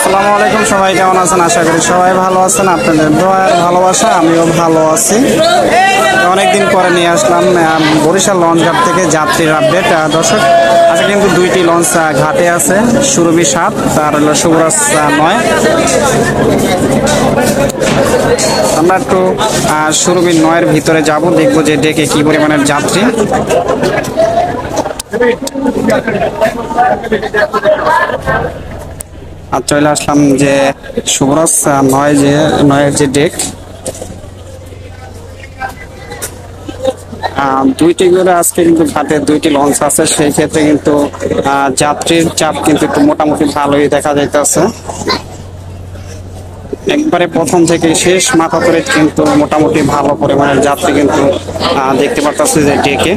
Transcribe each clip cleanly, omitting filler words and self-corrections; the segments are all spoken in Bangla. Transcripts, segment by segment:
আসসালামু আলাইকুম, সবাই কেমন আছেন? আশা করি সবাই ভালো আছেন। আপনাদের দোয়ার ভালোবাসা আমিও ভালো আছি। অনেকদিন পরে নিয়ে আসলাম বরিশাল লঞ্চ ঘাট থেকে যাত্রীর আপডেট। দর্শক, আজকে কিন্তু দুইটি লঞ্চ ঘাটে আছে, সুরভি 7 আর হলো শুভরাজ 9। আমরা একটু সুরভি 9-এর ভিতরে যাব, দেখবো যে ডেকে কি পরিমাণের যাত্রী। আর চলে আসলাম যে শুভরাজ 9-এর যে ডেক, দুইটি করে আজকে কিন্তু ঘাটে দুইটি লঞ্চ আছে। সেই ক্ষেত্রে কিন্তু যাত্রীর চাপ কিন্তু একটু মোটামুটি ভালোই দেখা যাইতেছে। একবারে প্রথম থেকে শেষ মাথা করে কিন্তু মোটামুটি ভালো পরিমাণের যাত্রী কিন্তু দেখতে পারতেছে যে ডেকে।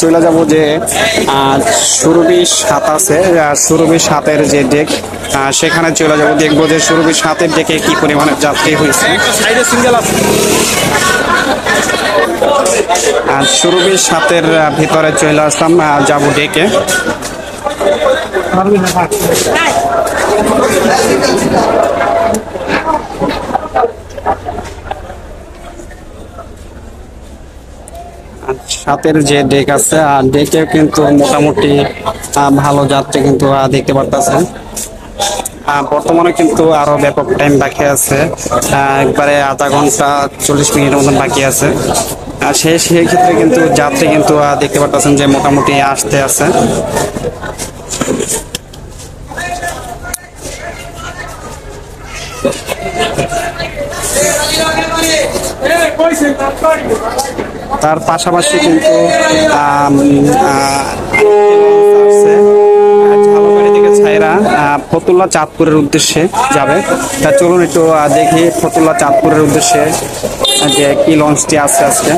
চলে যাব যে সুরভি 7 আছে, সুরভি 7-এর যে ডেক, সেখানে চলে যাব, দেখবো যে সুরভি 7-এর ডেকে কি পরিমাণের যাত্রী হয়েছে। আর সুরভি 7-এর ভিতরে চলে আসলাম, যাব ডেকে। সাতের যে ডেক আছে, আর ডেকে কিন্তু মোটামুটি ভালো যাত্রী কিন্তু দেখতে পারতেছেন। বর্তমানে কিন্তু আরো ব্যাপক টাইম বাকি আছে, একবারে আধা ঘন্টা 40 মিনিটের মতন বাকি আছে। সেই ক্ষেত্রে কিন্তু যাত্রী কিন্তু দেখতে পারতেছেন যে মোটামুটি আসতে আছে। তার পাশাপাশি কিন্তু ফতুল্লা চাঁদপুরের উদ্দেশ্যে যাবে। তা চলুন একটু দেখি ফতুল্লা চাঁদপুরের উদ্দেশ্যে যে কি লঞ্চটি আছে আজকে।